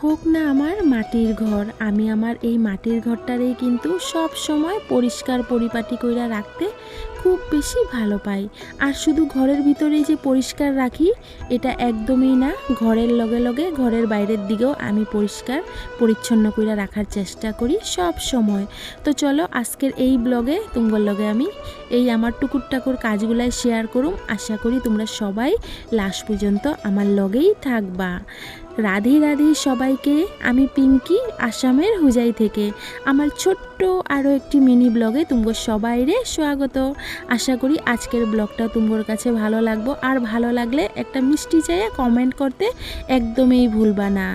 হোক না আমার মাটির ঘর, আমি আমার এই মাটির ঘরটারেই কিন্তু সব সময় পরিষ্কার পরিপাটি কইরা রাখতে খুব বেশি ভালো পাই। আর শুধু ঘরের ভিতরেই যে পরিষ্কার রাখি এটা একদমই না, ঘরের লগে লগে ঘরের বাইরের দিকেও আমি পরিষ্কার পরিচ্ছন্ন কইরা রাখার চেষ্টা করি সব সময়। তো চলো আজকের এই ব্লগে তোমার লগে আমি এই আমার টুকুর টাকুর কাজগুলাই শেয়ার করুম। আশা করি তোমরা সবাই লাস্ট পর্যন্ত আমার লগেই থাকবা। রাধে রাধে সবাইকে, আমি পিঙ্কি আসামের হুজাই থেকে আমার ছোট্ট আরও একটি মিনি ব্লগে তোমার সবাইরে স্বাগত। আশা করি আজকের ব্লগটা তোমার কাছে ভালো লাগবো, আর ভালো লাগলে একটা মিষ্টি চাইয়া কমেন্ট করতে একদমই ভুলবা না।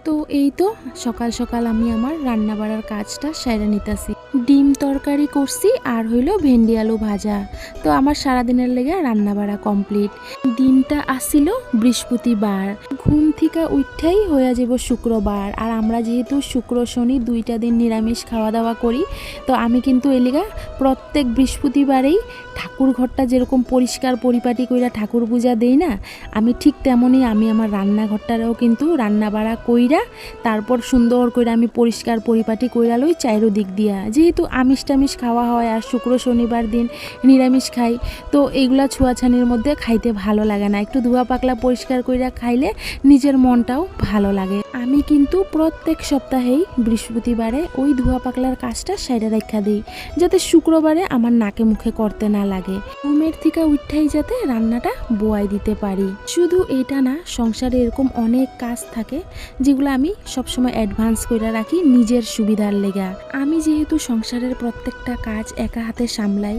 তো এই তো সকাল সকাল আমি আমার রান্না বাড়ার কাজটা সেরে নিতেছি। ডিম তরকারি করছি আর হইলো ভেন্ডি আলু ভাজা। তো আমার সারাদিনের লেগে রান্না বাড়া কমপ্লিট। দিনটা আসছিল বৃহস্পতিবার, ঘুম থেকে উঠাই হয়ে যাব শুক্রবার। আর আমরা যেহেতু শুক্র শনি দুইটা দিন নিরামিষ খাওয়া দাওয়া করি, তো আমি কিন্তু এলিগা প্রত্যেক বৃহস্পতিবারেই ঠাকুর ঘরটা যেরকম পরিষ্কার পরিপাটি কইরা ঠাকুর পূজা দেই না, আমি ঠিক তেমনই আমি আমার রান্নাঘরটারেও কিন্তু রান্না বাড়া কইরা তারপর সুন্দর করে আমি পরিষ্কার পরিপাটি কইরা লই চাইরো দিক দিয়া। যেহেতু আমিষ টামিষ খাওয়া হয় আর শুক্র শনিবার দিন নিরামিষ খাই, তো এইগুলা ছোঁয়াছানির মধ্যে খাইতে ভালো লাগে না। একটু ধোয়া পাকলা পরিষ্কার কইরা খাইলে নিজের মনটাও ভালো লাগে। আমি কিন্তু প্রত্যেক সপ্তাহেই বৃহস্পতিবারে ওই ধোয়া পাকলার কাজটা সাইডে রেখা দিই, যাতে শুক্রবারে আমার নাকে মুখে করতে না লাগে। ঘুমের থেকে উঠাই যাতে রান্নাটা বোয়াই দিতে পারি। শুধু এটা না, সংসারে এরকম অনেক কাজ থাকে যেগুলো আমি সবসময় অ্যাডভান্স করে রাখি নিজের সুবিধার লেগা। আমি যেহেতু সংসারের প্রত্যেকটা কাজ একা হাতে সামলাই,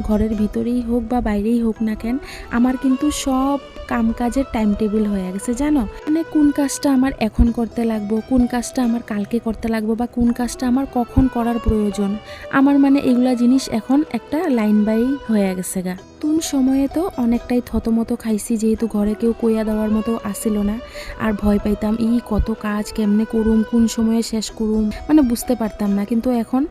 ঘরের ভিতরেই হোক বা বাইরেই হোক না কেন, আমার কিন্তু সব কাজের টাইম টেবিল হয়ে গেছে জানো। মানে কোন কাজটা আমার এখন করতে লাগবো, কোন কাজটা আমার কালকে করতে লাগবো, বা কোন কাজটা আমার কখন করার প্রয়োজন, আমার মানে এগুলা জিনিস এখন একটা লাইন বাই হয়ে গেছে গা। নতুন সময়ে তো অনেকটাই থতমতো খাইছি, যেহেতু ঘরে কেউ কইয়া দেওয়ার মতো আসিল না। আর ভয় পাইতাম, কত কাজ কেমনে করুম, কোন সময়ে শেষ করুম, মানে বুঝতে পারতাম না। কিন্তু এখন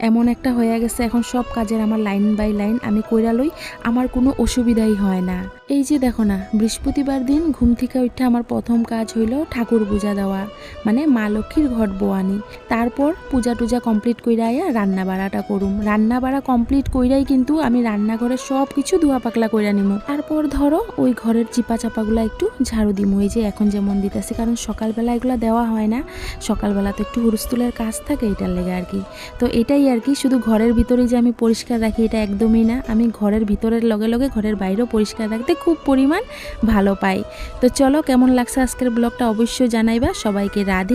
এমন একটা হয়ে গেছে, এখন সব কাজের আমার লাইন বাই লাইন আমি কইরা লই, আমার কোনো অসুবিধাই হয় না। এই যে দেখো না, বৃহস্পতিবার দিন ঘুম থেকে উঠে আমার প্রথম কাজ হইল ঠাকুর পূজা দেওয়া, মানে মা লক্ষ্মীর ঘট বোয়ানি। তারপর পূজা টুজা কমপ্লিট কইরা রান্না বাড়াটা করুম। রান্না বাড়া কমপ্লিট কইরাই কিন্তু আমি রান্নাঘরে সব কিছু ধোয়া পাকলা কইরা নিমু। তারপর ধরো ওই ঘরের চিপা চাপাগুলা একটু ঝাড়ু দিমু, এই যে এখন যেমন দিতেছি, কারণ সকালবেলা এগুলো দেওয়া হয় না। সকালবেলা তো একটু হুরুস্তুলের কাজ থাকে, এটার লেগে আর কি। তো এটাই আর কি, শুধু ঘরের ভিতরেই যে আমি পরিষ্কার রাখি এটা একদমই না, আমি ঘরের ভিতরের লগে লগে ঘরের বাইরেও পরিষ্কার রাখতে খুব পরিমাণ ভালো পাই। তো চলো, কেমন লাগছে আজকের ব্লগটা অবশ্যই জানাইবা। সবাইকে রাধে।